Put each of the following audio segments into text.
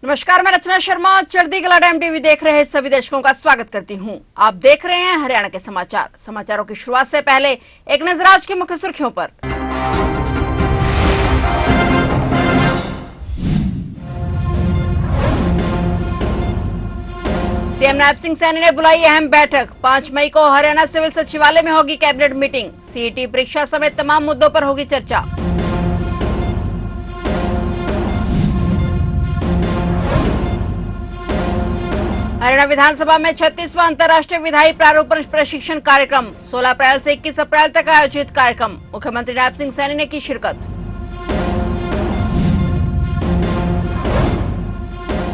नमस्कार, मैं रचना शर्मा चढ़ती कला टाइम टीवी देख रहे सभी दर्शकों का स्वागत करती हूं। आप देख रहे हैं हरियाणा के समाचार। समाचारों की शुरुआत से पहले एक नजर आज की मुख्य सुर्खियों पर। सीएम नायब सिंह सैनी ने बुलाई अहम बैठक। 5 मई को हरियाणा सिविल सचिवालय में होगी कैबिनेट मीटिंग। सीईटी परीक्षा समेत तमाम मुद्दों पर होगी चर्चा। हरियाणा विधानसभा में 36वां अंतर्राष्ट्रीय विधायी प्रारूपण प्रशिक्षण कार्यक्रम 16 अप्रैल से 21 अप्रैल तक आयोजित कार्यक्रम। मुख्यमंत्री नायब सिंह सैनी ने की शिरकत।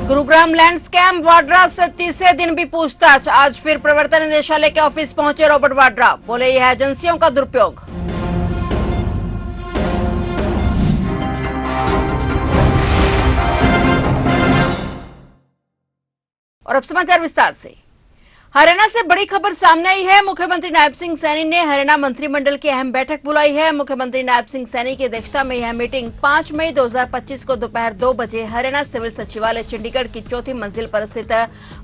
गुरुग्राम लैंड स्कैम, वाड्रा से तीसरे दिन भी पूछताछ। आज फिर प्रवर्तन निदेशालय के ऑफिस पहुंचे रॉबर्ट वाड्रा, बोले यह एजेंसियों का दुरुपयोग। और अब समाचार विस्तार से। हरियाणा से बड़ी खबर सामने आई है। मुख्यमंत्री नायब सिंह सैनी ने हरियाणा मंत्रिमंडल की अहम बैठक बुलाई है। मुख्यमंत्री नायब सिंह सैनी की अध्यक्षता में यह मीटिंग 5 मई 2025 को दोपहर 2 बजे हरियाणा सिविल सचिवालय चंडीगढ़ की चौथी मंजिल पर स्थित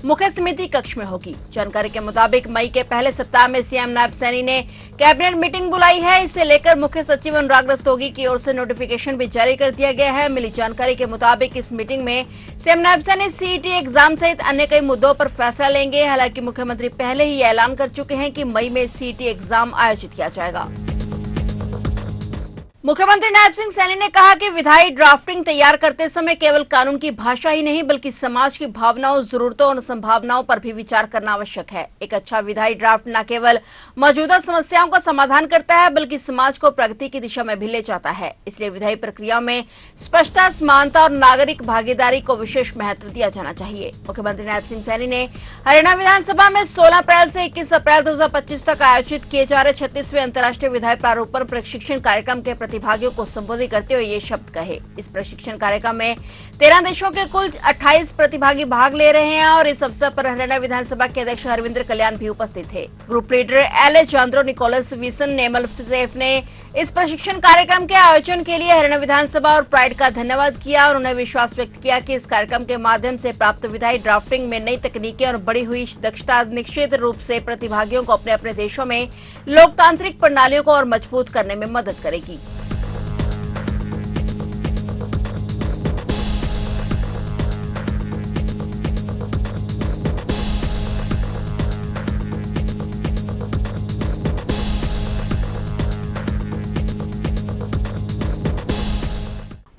मुख्य समिति कक्ष में होगी। जानकारी के मुताबिक मई के पहले सप्ताह में सीएम नायब सैनी ने कैबिनेट मीटिंग बुलाई है। इसे लेकर मुख्य सचिव अनुराग रस्तोगी की ओर से नोटिफिकेशन भी जारी कर दिया गया है। मिली जानकारी के मुताबिक इस मीटिंग में CM Nayab Saini CET exam सहित अन्य कई मुद्दों पर फैसला लेंगे। हालांकि मुख्यमंत्री पहले ही ऐलान कर चुके हैं कि मई में सीईटी एग्जाम आयोजित किया जाएगा। मुख्यमंत्री नायब सिंह सैनी ने कहा कि विधायी ड्राफ्टिंग तैयार करते समय केवल कानून की भाषा ही नहीं बल्कि समाज की भावनाओं, जरूरतों और संभावनाओं पर भी विचार करना आवश्यक है। एक अच्छा विधायी ड्राफ्ट न केवल मौजूदा समस्याओं का समाधान करता है बल्कि समाज को प्रगति की दिशा में भी ले जाता है। इसलिए विधायी प्रक्रिया में स्पष्टता, समानता और नागरिक भागीदारी को विशेष महत्व दिया जाना चाहिए। मुख्यमंत्री नायब सिंह सैनी ने हरियाणा विधानसभा में 16 अप्रैल से 21 अप्रैल 2025 तक आयोजित किए जा रहे 36वें अंतर्राष्ट्रीय विधायी प्रारूपण प्रशिक्षण कार्यक्रम के प्रतिभागियों को संबोधित करते हुए ये शब्द कहे। इस प्रशिक्षण कार्यक्रम में 13 देशों के कुल 28 प्रतिभागी भाग ले रहे हैं और इस अवसर पर हरियाणा विधानसभा के अध्यक्ष हरविंद्र कल्याण भी उपस्थित थे। ग्रुप लीडर एलेजांद्रो निकोलस विसन नेमल सेफ ने इस प्रशिक्षण कार्यक्रम के आयोजन के लिए हरियाणा विधानसभा और प्राइड का धन्यवाद किया और उन्हें विश्वास व्यक्त किया कि इस कार्यक्रम के माध्यम से प्राप्त विधायी ड्राफ्टिंग में नई तकनीकें और बढ़ी हुई दक्षता निश्चित रूप से प्रतिभागियों को अपने अपने देशों में लोकतांत्रिक प्रणालियों को और मजबूत करने में मदद करेगी।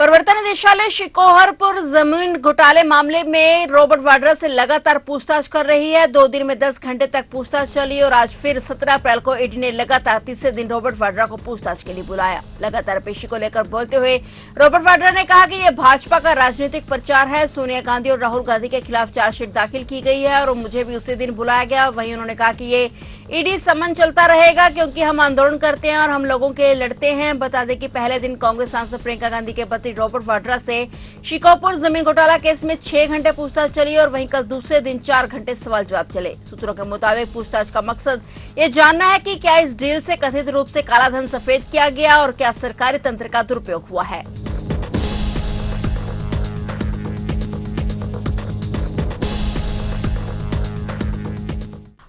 प्रवर्तन निदेशालय शिकोहरपुर जमीन घोटाले मामले में रॉबर्ट वाड्रा से लगातार पूछताछ कर रही है। 2 दिन में 10 घंटे तक पूछताछ चली और आज फिर 17 अप्रैल को ईडी ने लगातार तीसरे दिन रॉबर्ट वाड्रा को पूछताछ के लिए बुलाया। लगातार पेशी को लेकर बोलते हुए रॉबर्ट वाड्रा ने कहा कि यह भाजपा का राजनीतिक प्रचार है। सोनिया गांधी और राहुल गांधी के खिलाफ चार्जशीट दाखिल की गई है और मुझे भी उसी दिन बुलाया गया। वहीं उन्होंने कहा कि ये ईडी समन चलता रहेगा क्योंकि हम आंदोलन करते हैं और हम लोगों के लिए लड़ते हैं। बता दें कि पहले दिन कांग्रेस सांसद प्रियंका गांधी के पति रॉबर्ट वाड्रा से शिकोहरपुर जमीन घोटाला केस में 6 घंटे पूछताछ चली और वहीं कल दूसरे दिन 4 घंटे सवाल जवाब चले। सूत्रों के मुताबिक पूछताछ का मकसद ये जानना है कि क्या इस डील से कथित रूप से कालाधन सफेद किया गया और क्या सरकारी तंत्र का दुरुपयोग हुआ है।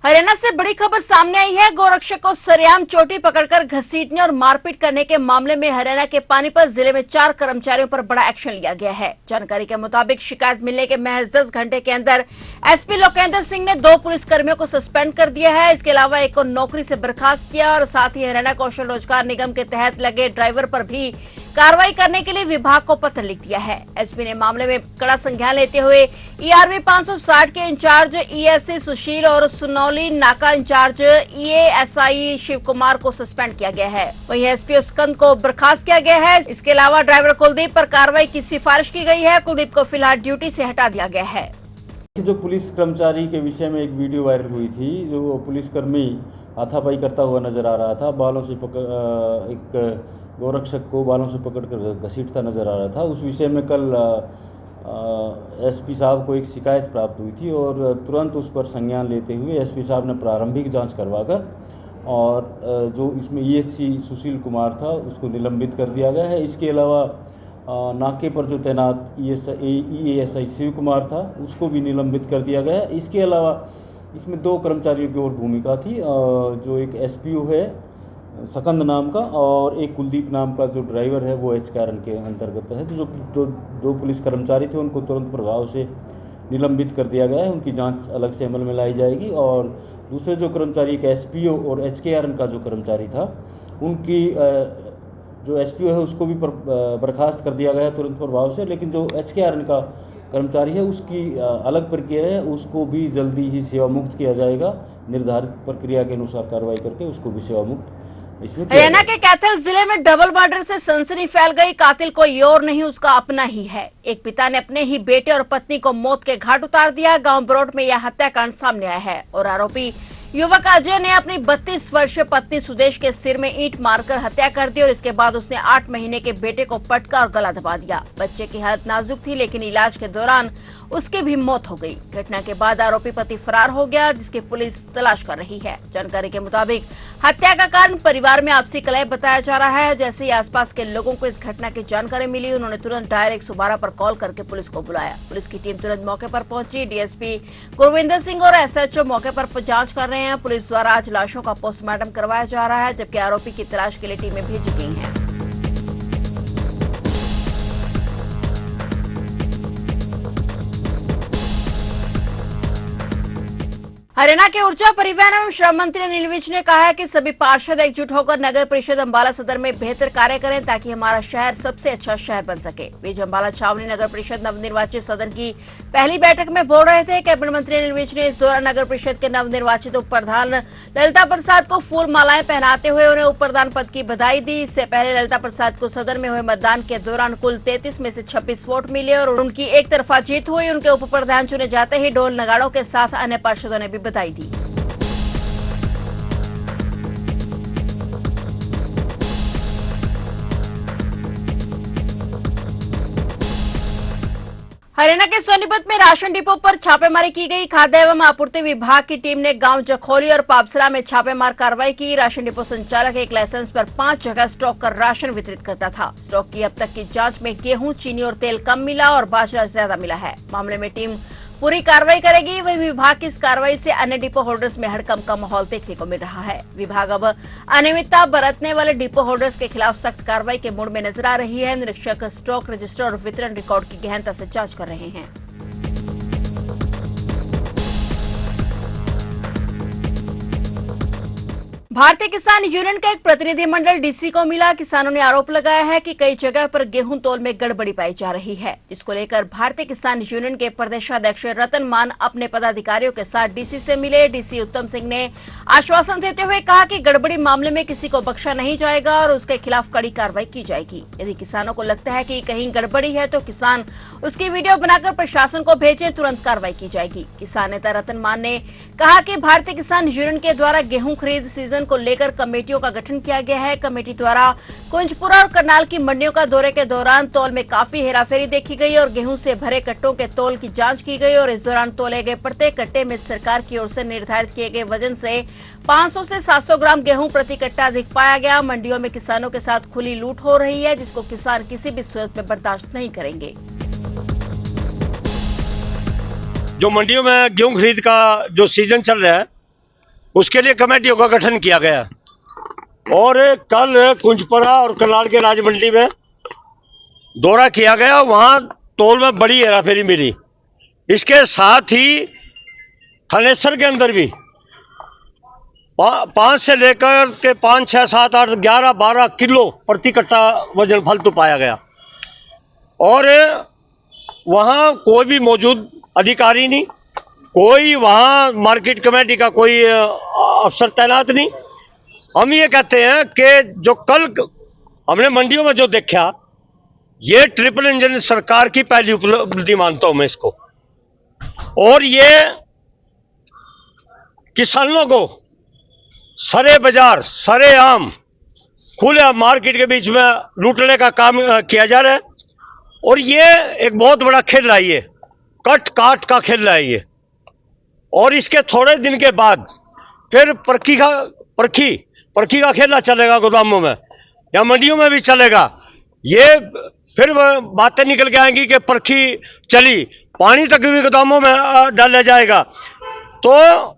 हरियाणा से बड़ी खबर सामने आई है। गोरक्षक को सरेआम चोटी पकड़कर घसीटने और मारपीट करने के मामले में हरियाणा के पानीपत जिले में 4 कर्मचारियों पर बड़ा एक्शन लिया गया है। जानकारी के मुताबिक शिकायत मिलने के महज 10 घंटे के अंदर एसपी लोकेंद्र सिंह ने 2 पुलिसकर्मियों को सस्पेंड कर दिया है। इसके अलावा एक को नौकरी से बर्खास्त किया और साथ ही हरियाणा कौशल रोजगार निगम के तहत लगे ड्राइवर पर भी कार्रवाई करने के लिए विभाग को पत्र लिख दिया है। एसपी ने मामले में कड़ा संज्ञान लेते हुए ईआरवी 560 के इंचार्ज ईएससी सुशील और सुनौली नाका इंचार्ज ईएएसआई शिव कुमार को सस्पेंड किया गया है। वहीं एसपी स्कंद को बर्खास्त किया गया है। इसके अलावा ड्राइवर कुलदीप पर कार्रवाई की सिफारिश की गई है। कुलदीप को फिलहाल ड्यूटी से हटा दिया गया है। जो पुलिस कर्मचारी के विषय में एक वीडियो वायरल हुई थी, जो पुलिसकर्मी हाथापाई करता हुआ नजर आ रहा था, बालों से एक गोरक्षक को बालों से पकड़कर घसीटता नजर आ रहा था। उस विषय में कल एसपी साहब को एक शिकायत प्राप्त हुई थी और तुरंत उस पर संज्ञान लेते हुए एसपी साहब ने प्रारंभिक जांच करवाकर और जो इसमें ईएससी सुशील कुमार था उसको निलंबित कर दिया गया है। इसके अलावा नाके पर जो तैनात EASI शिव कुमार था उसको भी निलंबित कर दिया गया। इसके अलावा इसमें 2 कर्मचारियों की और भूमिका थी, जो एक SPO है सकंद नाम का और एक कुलदीप नाम का जो ड्राइवर है वो HKRN के अंतर्गत है। तो जो 2 पुलिस कर्मचारी थे उनको तुरंत प्रभाव से निलंबित कर दिया गया है, उनकी जांच अलग से अमल में लाई जाएगी। और दूसरे जो कर्मचारी एक SPO और HKRN का जो कर्मचारी था उनकी जो SPO है उसको भी बर्खास्त कर दिया गया है तुरंत प्रभाव से, लेकिन जो HKRN का कर्मचारी है उसकी अलग प्रक्रिया है, उसको भी जल्दी ही सेवा मुक्त किया जाएगा। निर्धारित प्रक्रिया के अनुसार कार्रवाई करके उसको भी सेवा मुक्त इसमें किया हरियाणा जाएगा। के कैथल जिले में डबल मर्डर से सनसनी फैल गई। कातिल कोई और नहीं, उसका अपना ही है। एक पिता ने अपने ही बेटे और पत्नी को मौत के घाट उतार दिया। गांव बरोड में यह हत्याकांड सामने आया है और आरोपी युवक अजय ने अपनी 32 वर्षीय पत्नी सुदेश के सिर में ईंट मारकर हत्या कर दी और इसके बाद उसने 8 महीने के बेटे को पटका और गला दबा दिया। बच्चे की हालत नाजुक थी, लेकिन इलाज के दौरान उसकी भी मौत हो गई। घटना के बाद आरोपी पति फरार हो गया, जिसकी पुलिस तलाश कर रही है। जानकारी के मुताबिक हत्या का कारण परिवार में आपसी कलह बताया जा रहा है। जैसे ही आसपास के लोगों को इस घटना की जानकारी मिली, उन्होंने तुरंत डायल 112 पर कॉल करके पुलिस को बुलाया। पुलिस की टीम तुरंत मौके पर पहुंची। DSP गुरविंदर सिंह और SHO मौके पर जांच कर रहे हैं। पुलिस द्वारा आज लाशों का पोस्टमार्टम करवाया जा रहा है, जबकि आरोपी की तलाश के लिए टीमें भेजी गई हैं। हरियाणा के ऊर्जा परिवहन एवं श्रम मंत्री अनिल विज ने कहा है कि सभी पार्षद एकजुट होकर नगर परिषद अंबाला सदर में बेहतर कार्य करें ताकि हमारा शहर सबसे अच्छा शहर बन सके। विज अंबाला छावनी नगर परिषद नवनिर्वाचित सदन की पहली बैठक में बोल रहे थे। कैबिनेट मंत्री अनिल विज ने इस दौरान नगर परिषद के नवनिर्वाचित उप प्रधान ललिता प्रसाद को फूल मालाएं पहनाते हुए उन्हें उप प्रधान पद की बधाई दी। इससे पहले ललिता प्रसाद को सदन में हुए मतदान के दौरान कुल 33 में से 26 वोट मिले और उनकी एक तरफा जीत हुई। उनके उप प्रधान चुने जाते ही ढोल नगाड़ों के साथ अन्य पार्षदों ने भी बधाई दी। हरियाणा के सोनीपत में राशन डिपो पर छापेमारी की गई। खाद्य एवं आपूर्ति विभाग की टीम ने गांव जखोली और पापसरा में छापेमार कार्रवाई की। राशन डिपो संचालक एक लाइसेंस पर 5 जगह स्टॉक कर राशन वितरित करता था। स्टॉक की अब तक की जांच में गेहूं, चीनी और तेल कम मिला और बाजरा ज्यादा मिला है। मामले में टीम पूरी कार्रवाई करेगी। वहीं विभाग की इस कार्रवाई से अन्य डिपो होल्डर्स में हड़कंप का माहौल देखने को मिल रहा है। विभाग अब अनियमितता बरतने वाले डिपो होल्डर्स के खिलाफ सख्त कार्रवाई के मूड में नजर आ रही है। निरीक्षक स्टॉक रजिस्टर और वितरण रिकॉर्ड की गहनता से जांच कर रहे हैं। भारतीय किसान यूनियन का एक प्रतिनिधिमंडल डीसी को मिला। किसानों ने आरोप लगाया है कि कई जगह पर गेहूं तौल में गड़बड़ी पाई जा रही है, जिसको लेकर भारतीय किसान यूनियन के प्रदेशाध्यक्ष रतन मान अपने पदाधिकारियों के साथ डीसी से मिले। डीसी उत्तम सिंह ने आश्वासन देते हुए कहा कि गड़बड़ी मामले में किसी को बख्शा नहीं जाएगा और उसके खिलाफ कड़ी कार्रवाई की जाएगी। यदि किसानों को लगता है कि कहीं गड़बड़ी है तो किसान उसकी वीडियो बनाकर प्रशासन को भेजें, तुरंत कार्रवाई की जाएगी। किसान नेता रतन मान ने कहा कि भारतीय किसान यूनियन के द्वारा गेहूं खरीद सीजन को लेकर कमेटियों का गठन किया गया है। कमेटी द्वारा कुंजपुरा और करनाल की मंडियों का दौरे के दौरान तौल में काफी हेराफेरी देखी गई और गेहूं से भरे कट्टों के तौल की जांच की गई और इस दौरान तोले गए प्रत्येक कट्टे में सरकार की ओर से निर्धारित किए गए वजन से 500 से 700 ग्राम गेहूं प्रति कट्टा अधिक पाया गया। मंडियों में किसानों के साथ खुली लूट हो रही है, जिसको किसान किसी भी सूरत में बर्दाश्त नहीं करेंगे। जो मंडियों में गेहूं खरीद का जो सीजन चल रहा है उसके लिए कमेटियों का गठन किया गया और कल कुंजपुरा और करनाल के राज मंडी में दौरा किया गया। वहां तौल में बड़ी हेराफेरी मिली। इसके साथ ही थानेसर के अंदर भी 5 से लेकर के 5, 6, 7, 8, 11, 12 किलो प्रति कट्टा वजन फालतू पाया गया और वहां कोई भी मौजूद अधिकारी नहीं, कोई वहां मार्केट कमेटी का कोई अफसर तैनात नहीं। हम ये कहते हैं कि जो कल हमने मंडियों में जो देखा, ये ट्रिपल इंजन सरकार की पहली उपलब्धि मानता हूं मैं इसको। और ये किसानों को सरे बाजार, सरे आम खुले मार्केट के बीच में लूटने का काम किया जा रहा है और ये एक बहुत बड़ा खेल है। ये कट काट का खेल है ये। और इसके थोड़े दिन के बाद फिर परखी का खेला चलेगा, गोदामों में या मंडियों में भी चलेगा। ये फिर वह बातें निकल के आएंगी कि परखी चली, पानी तक भी गोदामों में डाला जाएगा। तो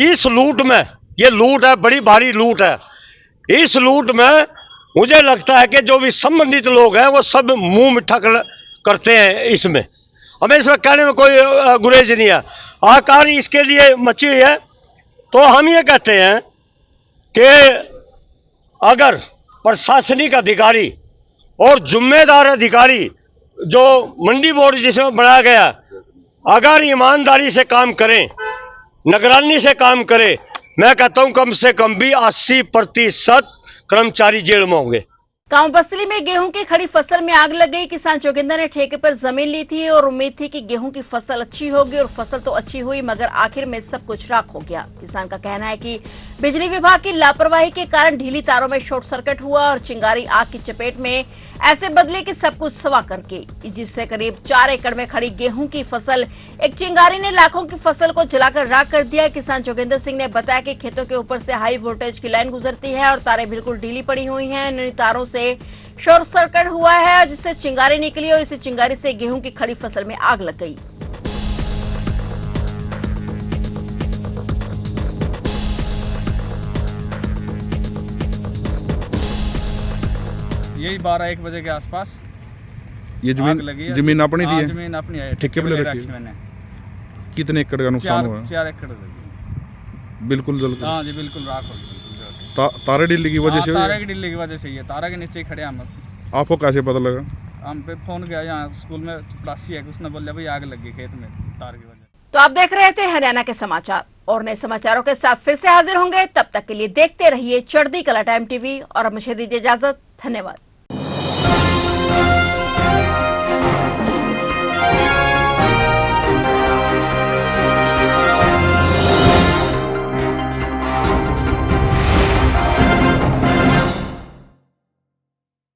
इस लूट में, ये लूट है, बड़ी भारी लूट है। इस लूट में मुझे लगता है कि जो भी संबंधित लोग हैं वो सब मुंह मिठा करते हैं। इसमें हमें इसमें कहने में कोई गुरेज नहीं है। आकार इसके लिए मची हुई है। तो हम ये कहते हैं कि अगर प्रशासनिक अधिकारी और जिम्मेदार अधिकारी जो मंडी बोर्ड जिसमें बनाया गया, अगर ईमानदारी से काम करें, निगरानी से काम करें, मैं कहता हूं कम से कम भी 80% कर्मचारी जेल में होंगे। गांव बसली में गेहूं की खड़ी फसल में आग लग गई। किसान जोगिंदर ने ठेके पर जमीन ली थी और उम्मीद थी कि गेहूं की फसल अच्छी होगी और फसल तो अच्छी हुई, मगर आखिर में सब कुछ राख हो गया। किसान का कहना है कि बिजली विभाग की लापरवाही के कारण ढीली तारों में शॉर्ट सर्किट हुआ और चिंगारी आग की चपेट में ऐसे बदले कि सब कुछ सवा करके, जिससे करीब 4 एकड़ में खड़ी गेहूं की फसल, एक चिंगारी ने लाखों की फसल को जलाकर राख कर दिया। किसान जोगिंदर सिंह ने बताया कि खेतों के ऊपर से हाई वोल्टेज की लाइन गुजरती है और तारें बिल्कुल ढीली पड़ी हुई हैं। इन तारों से शॉर्ट सर्किट हुआ है जिससे चिंगारी निकली और इसी चिंगारी से गेहूं की खड़ी फसल में आग लग गई। यही 12-1 बजे के आसपास ये आग लगी है। जमीन अपनी थी? जमीन अपनी है, ठेके पे ले रखी है। मैंने कितने एकड़ का नुकसान हुआ? 4 एकड़ लगी। बिल्कुल जल गई। हाँ जी, बिल्कुल राख हो गई। तारे ढीली की वजह से? तारे की ढीली की वजह से। ये तारा के नीचे ही खड़े हम। आपको कैसे पता लगा? हम पे फोन गया, यहाँ स्कूल में चपरासी है, उसने बोला भाई आग लगी खेत में तार की वजह। तो आप देख रहे थे हरियाणा के समाचार और नए समाचारों के साथ फिर से हाजिर होंगे। तब तक के लिए देखते रहिए चढ़ती कला टाइम टीवी और अब मुझे दीजिए इजाजत। धन्यवाद।